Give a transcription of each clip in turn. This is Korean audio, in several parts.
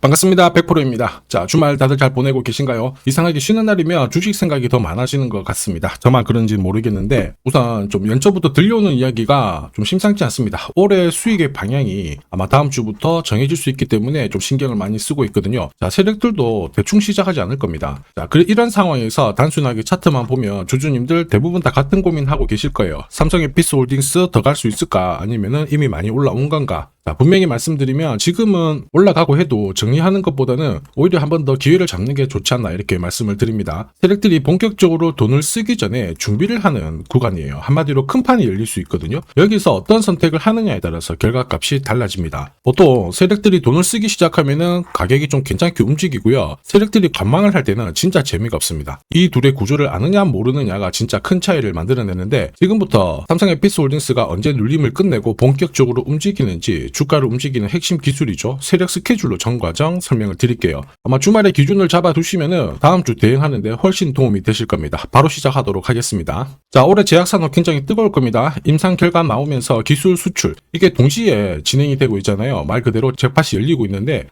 반갑습니다. 100%입니다. 자, 주말 다들 잘 보내고 계신가요? 이상하게 쉬는 날이면 주식 생각이 더 많아지는 것 같습니다. 저만 그런지는 모르겠는데 우선 좀 연초부터 들려오는 이야기가 좀 심상치 않습니다. 올해 수익의 방향이 아마 다음 주부터 정해질 수 있기 때문에 좀 신경을 많이 쓰고 있거든요. 자, 세력들도 대충 시작하지 않을 겁니다. 자, 이런 상황에서 단순하게 차트만 보면 주주님들 대부분 다 같은 고민하고 계실 거예요. 삼성에피스홀딩스 더 갈 수 있을까? 아니면은 이미 많이 올라온 건가? 자, 분명히 말씀드리면 지금은 올라가고 해도 정리하는 것보다는 오히려 한 번 더 기회를 잡는 게 좋지 않나 이렇게 말씀을 드립니다. 세력들이 본격적으로 돈을 쓰기 전에 준비를 하는 구간이에요. 한마디로 큰 판이 열릴 수 있거든요. 여기서 어떤 선택을 하느냐에 따라서 결과값이 달라집니다. 보통 세력들이 돈을 쓰기 시작하면은 가격이 좀 괜찮게 움직이고요. 세력들이 관망을 할 때는 진짜 재미가 없습니다. 이 둘의 구조를 아느냐 모르느냐가 진짜 큰 차이를 만들어내는데 지금부터 삼성에피스홀딩스가 언제 눌림을 끝내고 본격적으로 움직이는지 주가를 움직이는 핵심 기술이죠. 세력 스케줄로 전 과정 설명을 드릴게요. 아마 주말에 기준을 잡아두시면은 다음 주 대응하는데 훨씬 도움이 되실 겁니다. 바로 시작하도록 하겠습니다. 자, 올해 제약산업 굉장히 뜨거울 겁니다. 임상 결과 나오면서 기술 수출 이게 동시에 진행이 되고 있잖아요. 말 그대로 잭팟이 열리고 있는데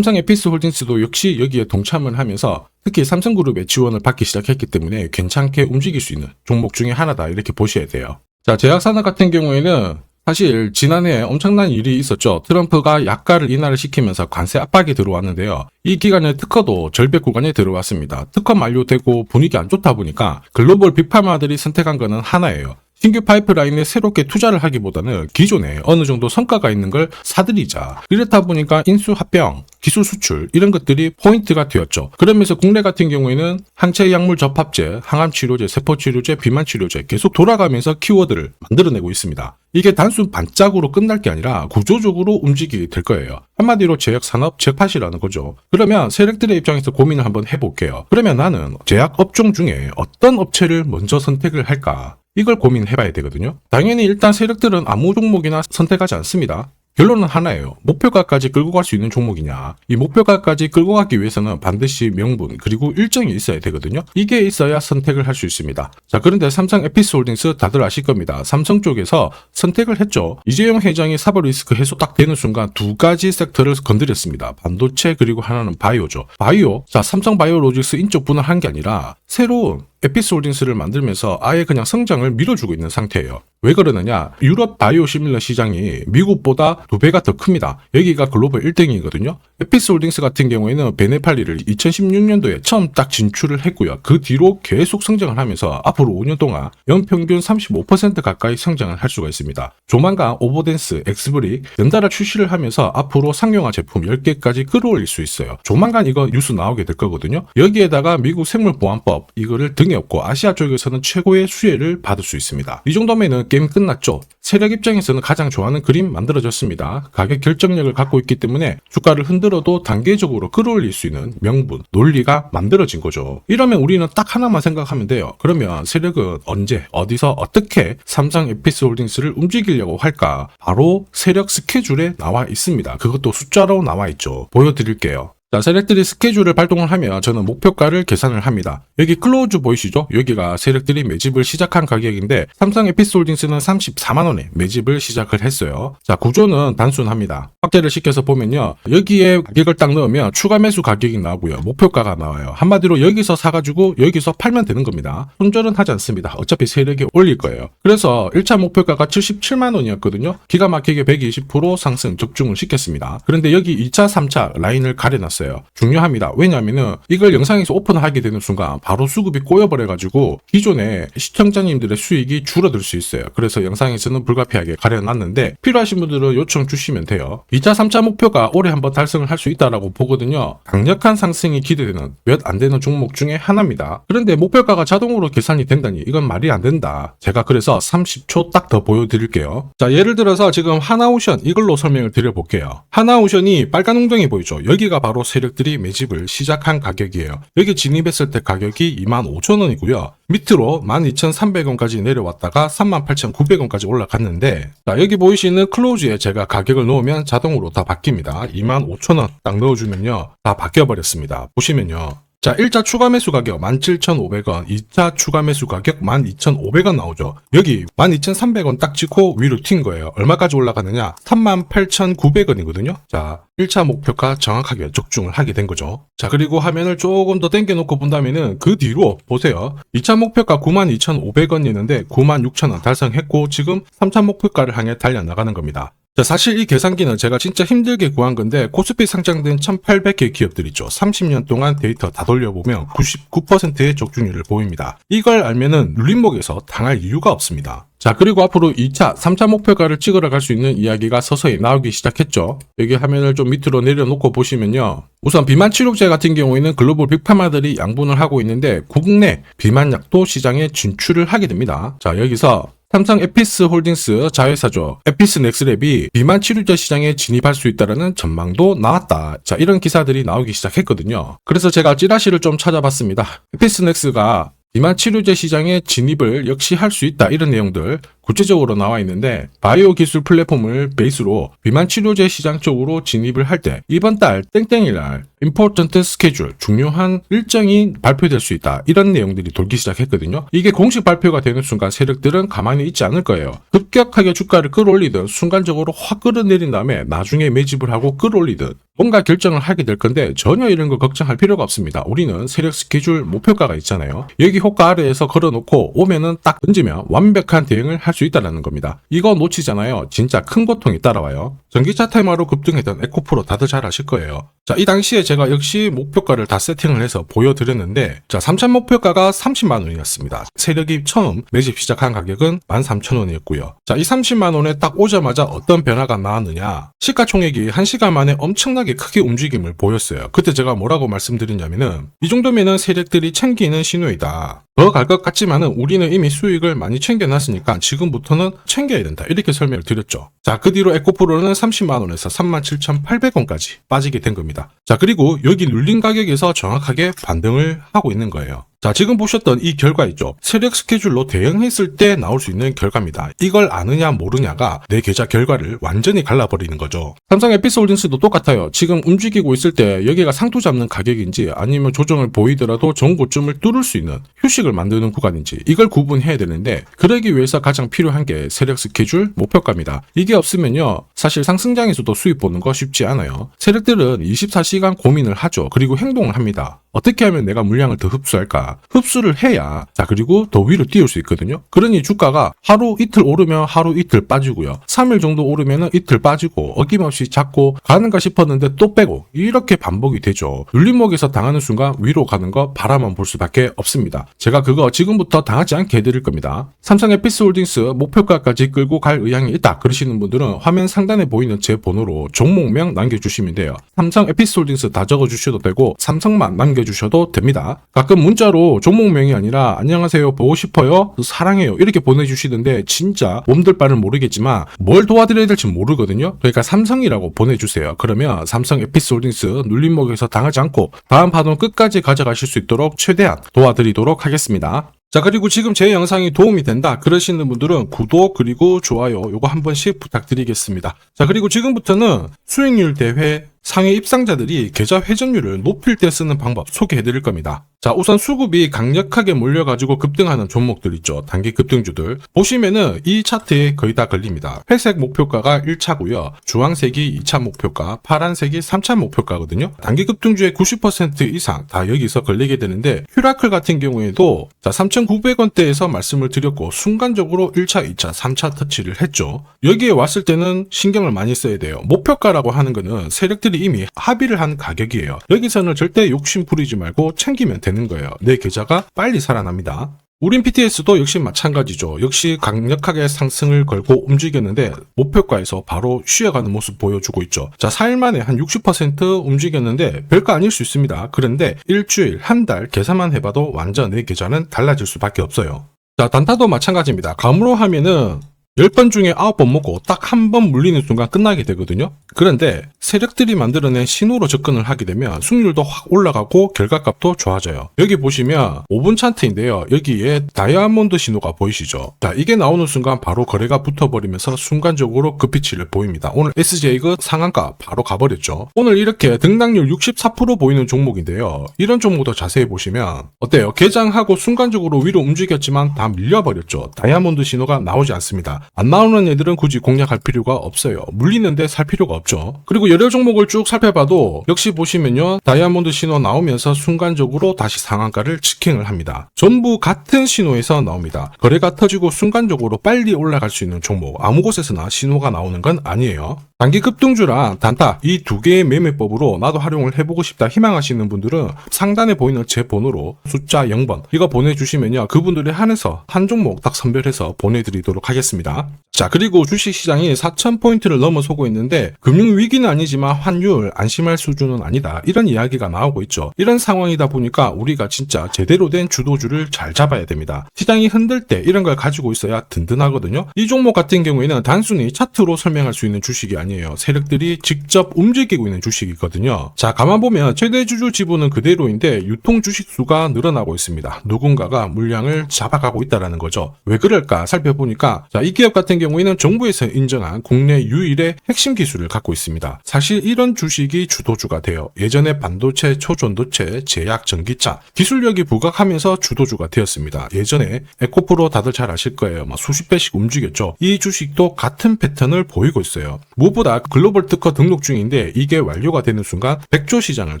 삼성에피스홀딩스도 역시 여기에 동참을 하면서 특히 삼성그룹의 지원을 받기 시작했기 때문에 괜찮게 움직일 수 있는 종목 중에 하나다 이렇게 보셔야 돼요. 자, 제약산업 같은 경우에는 사실 지난해 엄청난 일이 있었죠. 트럼프가 약가를 인하를 시키면서 관세 압박이 들어왔는데요. 이 기간에 특허도 절벽 구간에 들어왔습니다. 특허 만료되고 분위기 안 좋다 보니까 글로벌 빅파마들이 선택한 거는 하나예요. 신규 파이프라인에 새롭게 투자를 하기보다는 기존에 어느 정도 성과가 있는 걸 사들이자. 이렇다 보니까 인수 합병, 기술 수출 이런 것들이 포인트가 되었죠. 그러면서 국내 같은 경우에는 항체 약물 접합제, 항암 치료제, 세포 치료제, 비만 치료제 계속 돌아가면서 키워드를 만들어내고 있습니다. 이게 단순 반짝으로 끝날 게 아니라 구조적으로 움직이게 될 거예요. 한마디로 제약산업 잭팟이라는 거죠. 그러면 세력들의 입장에서 고민을 한번 해볼게요. 그러면 나는 제약 업종 중에 어떤 업체를 먼저 선택을 할까? 이걸 고민해봐야 되거든요. 당연히 일단 세력들은 아무 종목이나 선택하지 않습니다. 결론은 하나예요. 목표가까지 끌고 갈 수 있는 종목이냐. 이 목표가까지 끌고 가기 위해서는 반드시 명분 그리고 일정이 있어야 되거든요. 이게 있어야 선택을 할 수 있습니다. 자, 그런데 삼성에피스홀딩스 다들 아실 겁니다. 삼성 쪽에서 선택을 했죠. 이재용 회장이 사법 리스크 해소 딱 되는 순간 두 가지 섹터를 건드렸습니다. 반도체 그리고 하나는 바이오죠. 바이오. 자, 삼성바이오로직스 인적 분할한 게 아니라 새로운 에피스홀딩스를 만들면서 아예 그냥 성장을 밀어주고 있는 상태예요. 왜 그러느냐? 유럽 바이오시밀러 시장이 미국보다 2배가 더 큽니다. 여기가 글로벌 1등이거든요. 에피스홀딩스 같은 경우에는 베네팔리를 2016년도에 처음 딱 진출을 했고요. 그 뒤로 계속 성장을 하면서 앞으로 5년 동안 연평균 35% 가까이 성장을 할 수가 있습니다. 조만간 오버댄스, 엑스브릭 연달아 출시를 하면서 앞으로 상용화 제품 10개까지 끌어올릴 수 있어요. 조만간 이거 뉴스 나오게 될 거거든요. 여기에다가 미국 생물보안법 이거를 등에 업고 아시아 쪽에서는 최고의 수혜를 받을 수 있습니다. 이 정도면은 게임 끝났죠. 세력 입장에서는 가장 좋아하는 그림 만들어졌습니다. 가격 결정력을 갖고 있기 때문에 주가를 흔들어도 단계적으로 끌어올릴 수 있는 명분, 논리가 만들어진 거죠. 이러면 우리는 딱 하나만 생각하면 돼요. 그러면 세력은 언제, 어디서, 어떻게 삼성에피스홀딩스를 움직이려고 할까? 바로 세력 스케줄에 나와 있습니다. 그것도 숫자로 나와 있죠. 보여드릴게요. 자, 세력들이 스케줄을 발동을 하면 저는 목표가를 계산을 합니다. 여기 클로즈 보이시죠? 여기가 세력들이 매집을 시작한 가격인데 삼성에피스홀딩스는 34만원에 매집을 시작을 했어요. 자, 구조는 단순합니다. 확대를 시켜서 보면요. 여기에 가격을 딱 넣으면 추가 매수 가격이 나오고요. 목표가가 나와요. 한마디로 여기서 사가지고 여기서 팔면 되는 겁니다. 손절은 하지 않습니다. 어차피 세력이 올릴 거예요. 그래서 1차 목표가가 77만원이었거든요. 기가 막히게 120% 상승 적중을 시켰습니다. 그런데 여기 2차, 3차 라인을 가려놨어요. 중요합니다. 왜냐하면은 이걸 영상에서 오픈하게 되는 순간 바로 수급이 꼬여버려가지고 기존의 시청자님들의 수익이 줄어들 수 있어요. 그래서 영상에서는 불가피하게 가려놨는데 필요하신 분들은 요청 주시면 돼요. 2차, 3차 목표가 올해 한번 달성을 할 수 있다라고 보거든요. 강력한 상승이 기대되는 몇 안 되는 종목 중에 하나입니다. 그런데 목표가가 자동으로 계산이 된다니 이건 말이 안 된다. 제가 그래서 30초 딱 더 보여드릴게요. 자, 예를 들어서 지금 하나오션 이걸로 설명을 드려볼게요. 하나오션이 빨간 웅덩이 보이죠? 여기가 바로 세력들이 매집을 시작한 가격이에요. 여기 진입했을 때 가격이 25,000원이고요. 밑으로 12,300원까지 내려왔다가 38,900원까지 올라갔는데 자, 여기 보이시는 클로즈에 제가 가격을 넣으면 자동으로 다 바뀝니다. 25,000원 딱 넣어주면요. 다 바뀌어버렸습니다. 보시면요. 자, 1차 추가 매수 가격 17,500원, 2차 추가 매수 가격 12,500원 나오죠. 여기 12,300원 딱 찍고 위로 튄 거예요. 얼마까지 올라가느냐? 38,900원이거든요. 자, 1차 목표가 정확하게 적중을 하게 된 거죠. 자, 그리고 화면을 조금 더 당겨놓고 본다면은 그 뒤로 보세요. 2차 목표가 92,500원이었는데 96,000원 달성했고 지금 3차 목표가를 향해 달려나가는 겁니다. 자, 사실 이 계산기는 제가 진짜 힘들게 구한 건데 코스피 상장된 1800개 기업들 있죠. 30년 동안 데이터 다 돌려보면 99%의 적중률을 보입니다. 이걸 알면은 눌림목에서 당할 이유가 없습니다. 자, 그리고 앞으로 2차, 3차 목표가를 찍으러 갈 수 있는 이야기가 서서히 나오기 시작했죠. 여기 화면을 좀 밑으로 내려놓고 보시면요. 우선 비만 치료제 같은 경우에는 글로벌 빅파마들이 양분을 하고 있는데 국내 비만약도 시장에 진출을 하게 됩니다. 자, 여기서 삼성 에피스 홀딩스 자회사죠. 에피스 넥스랩이 비만 치료제 시장에 진입할 수 있다는 전망도 나왔다. 자, 이런 기사들이 나오기 시작했거든요. 그래서 제가 찌라시를 좀 찾아봤습니다. 에피스 넥스가 비만 치료제 시장에 진입을 역시 할 수 있다. 이런 내용들 구체적으로 나와 있는데 바이오 기술 플랫폼을 베이스로 비만 치료제 시장 쪽으로 진입을 할 때 이번 달 땡땡이날 important schedule 중요한 일정이 발표될 수 있다. 이런 내용들이 돌기 시작했거든요. 이게 공식 발표가 되는 순간 세력들은 가만히 있지 않을 거예요. 급격하게 주가를 끌어올리든 순간적으로 확 끌어내린 다음에 나중에 매집을 하고 끌어올리든 뭔가 결정을 하게 될 건데 전혀 이런 거 걱정할 필요가 없습니다. 우리는 세력 스케줄 목표가가 있잖아요. 여기 호가 아래에서 걸어놓고 오면은 딱 던지면 완벽한 대응을 할 수 있다는 겁니다. 이거 놓치잖아요. 진짜 큰 고통이 따라와요. 전기차 테마로 급등했던 에코프로 다들 잘 아실 거예요. 자, 이 당시에 제가 역시 목표가를 다 세팅을 해서 보여드렸는데 자, 3차 목표가가 30만 원이었습니다. 세력이 처음 매집 시작한 가격은 13,000원이었고요. 자, 이 30만 원에 딱 오자마자 어떤 변화가 나왔느냐? 시가총액이 1시간 만에 엄청나게 크게 움직임을 보였어요. 그때 제가 뭐라고 말씀드렸냐면은 이 정도면은 세력들이 챙기는 신호이다. 더 갈 것 같지만은 우리는 이미 수익을 많이 챙겨놨으니까 지금부터는 챙겨야 된다. 이렇게 설명을 드렸죠. 자, 그 뒤로 에코프로는 30만 원에서 37,800원까지 빠지게 된 겁니다. 자, 그리고 여기 눌린 가격에서 정확하게 반등을 하고 있는 거예요. 자, 지금 보셨던 이 결과 있죠. 세력 스케줄로 대응했을 때 나올 수 있는 결과입니다. 이걸 아느냐 모르냐가 내 계좌 결과를 완전히 갈라버리는 거죠. 삼성 에피스홀딩스도 똑같아요. 지금 움직이고 있을 때 여기가 상투 잡는 가격인지 아니면 조정을 보이더라도 정고점을 뚫을 수 있는 휴식을 만드는 구간인지 이걸 구분해야 되는데 그러기 위해서 가장 필요한 게 세력 스케줄 목표가입니다. 이게 없으면요. 사실 상승장에서도 수익 보는 거 쉽지 않아요. 세력들은 24시간 고민을 하죠. 그리고 행동을 합니다. 어떻게 하면 내가 물량을 더 흡수할까? 흡수를 해야 자 그리고 더 위로 띄울 수 있거든요. 그러니 주가가 하루 이틀 오르면 하루 이틀 빠지고요. 3일 정도 오르면 이틀 빠지고 어김없이 잡고 가는가 싶었는데 또 빼고 이렇게 반복이 되죠. 눌림목에서 당하는 순간 위로 가는 거 바라만 볼 수밖에 없습니다. 제가 그거 지금부터 당하지 않게 해드릴 겁니다. 삼성 에피스홀딩스 목표가까지 끌고 갈 의향이 있다 그러시는 분들은 화면 상단에 보이는 제 번호로 종목명 남겨주시면 돼요. 삼성 에피스홀딩스 다 적어주셔도 되고 삼성만 남겨주셔도 됩니다. 가끔 문자로 종목명이 아니라 안녕하세요 보고 싶어요 사랑해요 이렇게 보내주시는데 진짜 몸둘 바를 모르겠지만 뭘 도와드려야 될지 모르거든요. 그러니까 삼성이라고 보내주세요. 그러면 삼성 에피스홀딩스 눌림목에서 당하지 않고 다음 파동 끝까지 가져가실 수 있도록 최대한 도와드리도록 하겠습니다. 자, 그리고 지금 제 영상이 도움이 된다 그러시는 분들은 구독 그리고 좋아요 요거 한 번씩 부탁드리겠습니다. 자, 그리고 지금부터는 수익률 대회 상위 입상자들이 계좌 회전율을 높일 때 쓰는 방법 소개해 드릴 겁니다. 자, 우선 수급이 강력하게 몰려가지고 급등하는 종목들 있죠. 단기 급등주들. 보시면은 이 차트에 거의 다 걸립니다. 회색 목표가가 1차고요. 주황색이 2차 목표가, 파란색이 3차 목표가거든요. 단기 급등주의 90% 이상 다 여기서 걸리게 되는데 휴라클 같은 경우에도 자 3,900원대에서 말씀을 드렸고 순간적으로 1차, 2차, 3차 터치를 했죠. 여기에 왔을 때는 신경을 많이 써야 돼요. 목표가라고 하는 거는 세력들이 이미 합의를 한 가격이에요. 여기서는 절대 욕심 부리지 말고 챙기면 되는 거예요. 내 계좌가 빨리 살아납니다. 우린 PTS도 역시 마찬가지죠. 역시 강력하게 상승을 걸고 움직였는데 목표가에서 바로 쉬어가는 모습 보여주고 있죠. 자, 4일 만에 한 60% 움직였는데 별거 아닐 수 있습니다. 그런데 일주일, 한 달 계산만 해봐도 완전 내 계좌는 달라질 수밖에 없어요. 자, 단타도 마찬가지입니다. 감으로 하면은 10번 중에 9번 먹고 딱 한 번 물리는 순간 끝나게 되거든요. 그런데 세력들이 만들어낸 신호로 접근을 하게 되면 승률도 확 올라가고 결과값도 좋아져요. 여기 보시면 5분 차트인데요. 여기에 다이아몬드 신호가 보이시죠? 자, 이게 나오는 순간 바로 거래가 붙어버리면서 순간적으로 급피치를 보입니다. 오늘 SJ가 상한가 바로 가버렸죠. 오늘 이렇게 등락률 64% 보이는 종목인데요. 이런 종목도 자세히 보시면 어때요? 개장하고 순간적으로 위로 움직였지만 다 밀려버렸죠. 다이아몬드 신호가 나오지 않습니다. 안 나오는 애들은 굳이 공략할 필요가 없어요. 물리는데 살 필요가 없죠. 그리고 여러 종목을 쭉 살펴봐도 역시 보시면요. 다이아몬드 신호 나오면서 순간적으로 다시 상한가를 직행을 합니다. 전부 같은 신호에서 나옵니다. 거래가 터지고 순간적으로 빨리 올라갈 수 있는 종목. 아무 곳에서나 신호가 나오는 건 아니에요. 단기 급등주랑 단타 이 두 개의 매매법으로 나도 활용을 해보고 싶다 희망하시는 분들은 상단에 보이는 제 번호로 숫자 0번 이거 보내주시면요. 그분들에 한해서 한 종목 딱 선별해서 보내드리도록 하겠습니다. 자, 그리고 주식시장이 4,000포인트를 넘어서고 있는데 금융위기는 아니지만 환율 안심할 수준은 아니다. 이런 이야기가 나오고 있죠. 이런 상황이다 보니까 우리가 진짜 제대로 된 주도주를 잘 잡아야 됩니다. 시장이 흔들 때 이런 걸 가지고 있어야 든든하거든요. 이 종목 같은 경우에는 단순히 차트로 설명할 수 있는 주식이 아니에요. 세력들이 직접 움직이고 있는 주식이거든요. 자, 가만 보면 최대 주주 지분은 그대로인데 유통 주식 수가 늘어나고 있습니다. 누군가가 물량을 잡아가고 있다는 거죠. 왜 그럴까 살펴보니까 자, 이 기업 같은 경우에는 정부에서 인정한 국내 유일의 핵심 기술을 갖고 있습니다. 사실 이런 주식이 주도주가 돼요. 예전에 반도체, 초전도체, 제약, 전기차 기술력이 부각하면서 주도주가 되었습니다. 예전에 에코프로 다들 잘 아실 거예요. 수십 배씩 움직였죠. 이 주식도 같은 패턴을 보이고 있어요. 무엇보다 글로벌 특허 등록 중인데 이게 완료가 되는 순간 100조 시장을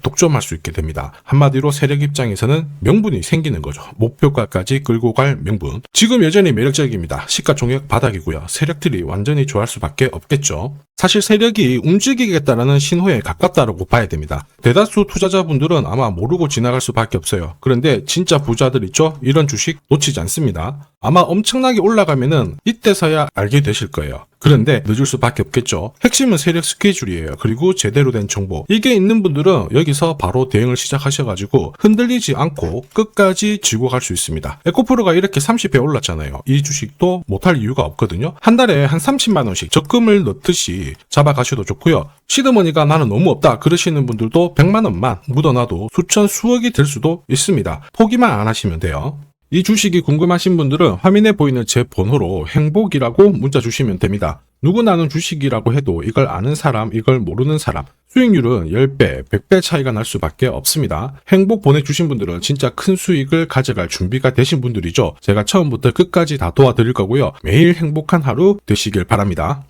독점할 수 있게 됩니다. 한마디로 세력 입장에서는 명분이 생기는 거죠. 목표가까지 끌고 갈 명분. 지금 여전히 매력적입니다. 시가총액 바닥이고요. 세력들이 완전히 좋아할 수밖에 없겠죠. 사실 세력이 움직이겠다라는 신호에 가깝다라고 봐야 됩니다. 대다수 투자자분들은 아마 모르고 지나갈 수밖에 없어요. 그런데 진짜 부자들 있죠? 이런 주식 놓치지 않습니다. 아마 엄청나게 올라가면은 이때서야 알게 되실 거예요. 그런데 늦을 수밖에 없겠죠. 핵심은 세력 스케줄이에요. 그리고 제대로 된 정보. 이게 있는 분들은 여기서 바로 대응을 시작하셔가지고 흔들리지 않고 끝까지 쥐고 갈 수 있습니다. 에코프로가 이렇게 30배 올랐잖아요. 이 주식도 못할 이유가 없거든요. 한 달에 한 30만 원씩 적금을 넣듯이 잡아가셔도 좋고요. 시드머니가 나는 너무 없다 그러시는 분들도 100만 원만 묻어놔도 수천 수억이 될 수도 있습니다. 포기만 안 하시면 돼요. 이 주식이 궁금하신 분들은 화면에 보이는 제 번호로 행복이라고 문자 주시면 됩니다. 누구나 아는 주식이라고 해도 이걸 아는 사람, 이걸 모르는 사람 수익률은 10배, 100배 차이가 날 수밖에 없습니다. 행복 보내주신 분들은 진짜 큰 수익을 가져갈 준비가 되신 분들이죠. 제가 처음부터 끝까지 다 도와드릴 거고요. 매일 행복한 하루 되시길 바랍니다.